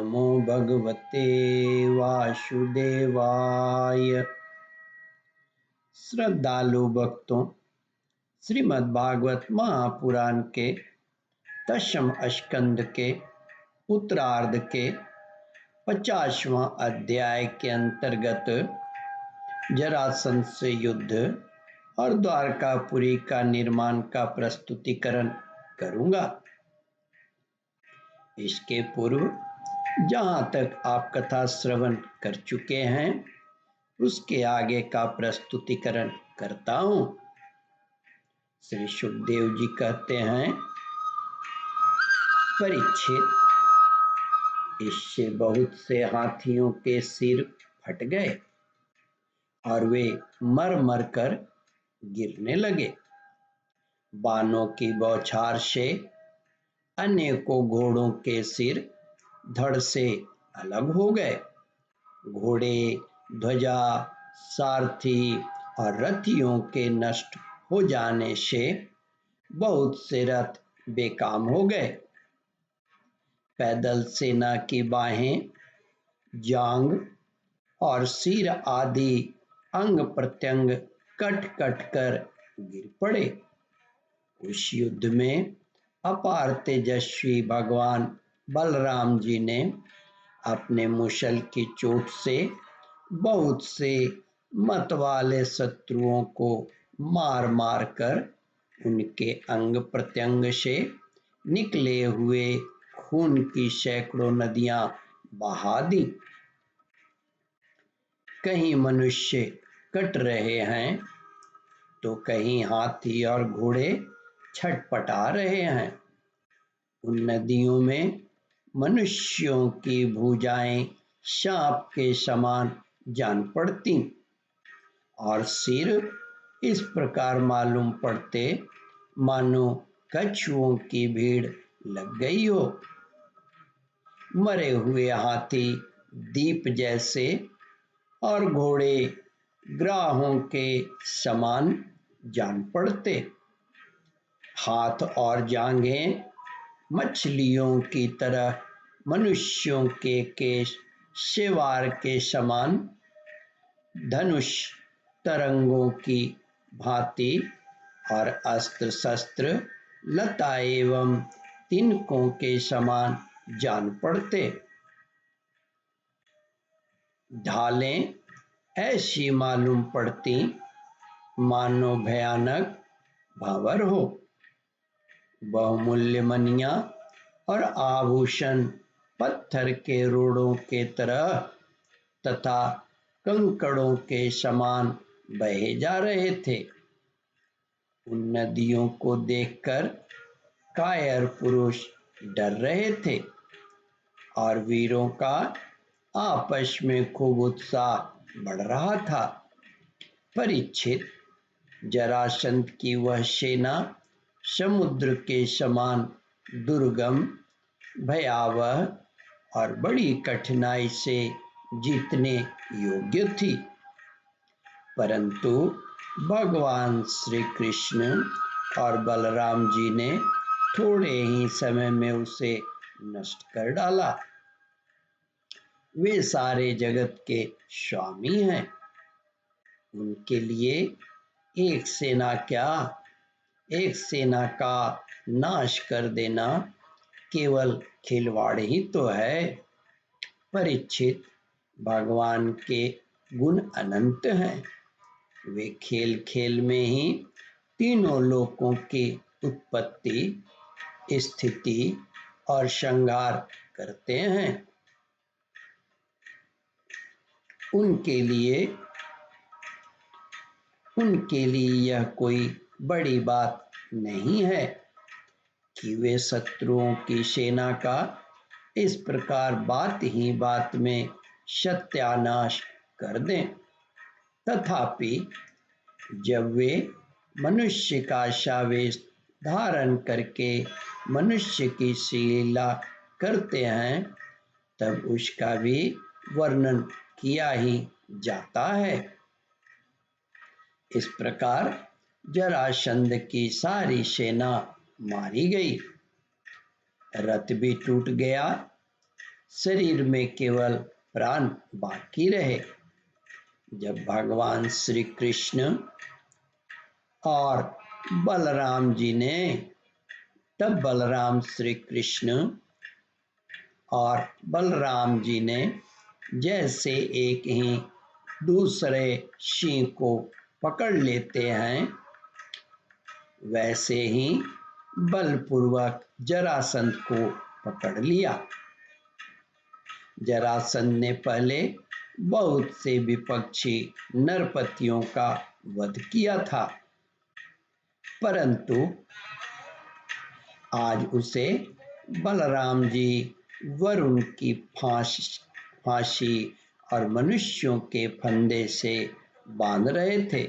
नमो भगवते वासुदेवाय। श्रद्धालु भक्तों, श्रीमद् भागवत महापुराण के दशम स्कंद के उत्तरार्ध के 50वां अध्याय के अंतर्गत जरासंध से युद्ध और द्वारकापुरी का निर्माण का प्रस्तुतिकरण करूंगा। इसके पूर्व जहां तक आप कथा श्रवण कर चुके हैं उसके आगे का प्रस्तुतिकरण करता हूं। श्री सुखदेव जी कहते हैं, परीक्षित, इससे बहुत से हाथियों के सिर फट गए और वे मर मर कर गिरने लगे। बाणों की बौछार से अनेकों घोड़ों के सिर धड़ से अलग हो गए। घोड़े, ध्वजा, सारथी और रथियों के नष्ट हो जाने से बहुत से रथ बेकाम हो गए। पैदल सेना की बाहें, जांग और सिर आदि अंग प्रत्यंग कट कट कर गिर पड़े। उस युद्ध में अपार तेजस्वी भगवान बलराम जी ने अपने मुशल की चोट से बहुत से मतवाले शत्रुओं को मार मार कर उनके अंग प्रत्यंग से निकले हुए खून की सैकड़ों नदियां बहा दी। कहीं मनुष्य कट रहे हैं तो कहीं हाथी और घोड़े छटपटा रहे हैं। उन नदियों में मनुष्यों की भुजाएं सांप के समान जान पड़ती और सिर इस प्रकार मालूम पड़ते मानो कछुओं की भीड़ लग गई हो। मरे हुए हाथी दीप जैसे और घोड़े ग्राहों के समान जान पड़ते। हाथ और जांघें मछलियों की तरह, मनुष्यों के केश शेवार के समान, धनुष तरंगों की भांति और अस्त्र शस्त्र लता एवं तिनकों के समान जान पड़ते। ढालें ऐसी मालूम पड़ती मानो भयानक भंवर हो। बहुमूल्य मणियां और आभूषण पत्थर के रोड़ों के तरह तथा कंकड़ों के समान बहे जा रहे थे। उन नदियों को देखकर कायर पुरुष डर रहे थे और वीरों का आपस में खूब उत्साह बढ़ रहा था। परीक्षित, जरासंध की वह सेना समुद्र के समान दुर्गम, भयावह और बड़ी कठिनाई से जीतने योग्य थी, परंतु भगवान श्री कृष्ण और बलराम जी ने थोड़े ही समय में उसे नष्ट कर डाला। वे सारे जगत के स्वामी हैं। उनके लिए एक सेना क्या, एक सेना का नाश कर देना केवल खिलवाड़ ही तो है। परीक्षित, भगवान के गुण अनंत हैं। वे खेल खेल में ही तीनों लोकों की उत्पत्ति, स्थिति और संहार करते हैं। उनके लिए यह कोई बड़ी बात नहीं है कि वे शत्रुओं की सेना का इस प्रकार बात ही बात में सत्यानाश कर दें। तथापि जब वे मनुष्य का आवेश धारण करके मनुष्य की लीला करते हैं तब उसका भी वर्णन किया ही जाता है। इस प्रकार जरासंध की सारी सेना मारी गई, रथ भी टूट गया, शरीर में केवल प्राण बाकी रहे। जब भगवान श्री कृष्ण और बलराम जी ने तब बलराम श्री कृष्ण और बलराम जी ने जैसे एक ही दूसरे सिंह को पकड़ लेते हैं, वैसे ही बलपूर्वक जरासंध को पकड़ लिया। जरासंध ने पहले बहुत से विपक्षी नरपतियों का वध किया था, परंतु आज उसे बलराम जी वरुण की फांसी और मनुष्यों के फंदे से बांध रहे थे।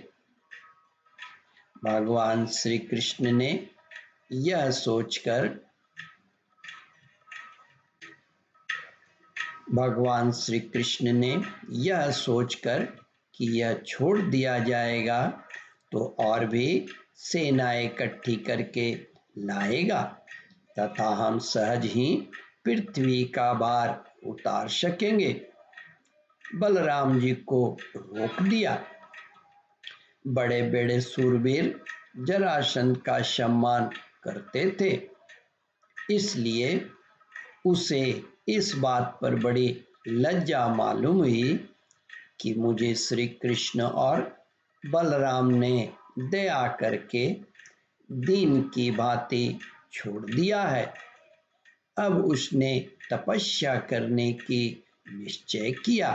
भगवान श्री कृष्ण ने यह सोचकर कि यह छोड़ दिया जाएगा तो और भी सेनाएं इकट्ठी करके लाएगा तथा हम सहज ही पृथ्वी का भार उतार सकेंगे, बलराम जी को रोक दिया। बड़े बड़े शूरवीर जरासंध का सम्मान करते थे, इसलिए उसे इस बात पर बड़ी लज्जा मालूम हुई कि मुझे श्री कृष्ण और बलराम ने दया करके दीन की भांति छोड़ दिया है। अब उसने तपस्या करने की निश्चय किया।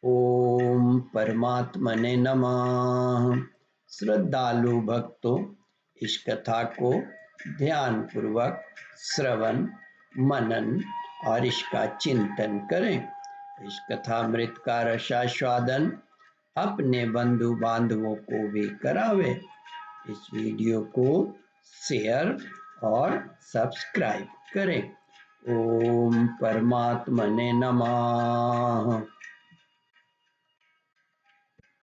ओम परमात्मने नमः। श्रद्धालु भक्तों, इस कथा को ध्यान पूर्वक श्रवण मनन और इसका चिंतन करें। इस कथामृत का रसास्वादन अपने बंधु बांधवों को भी करावे। इस वीडियो को शेयर और सब्सक्राइब करें। ओम परमात्मने नमः।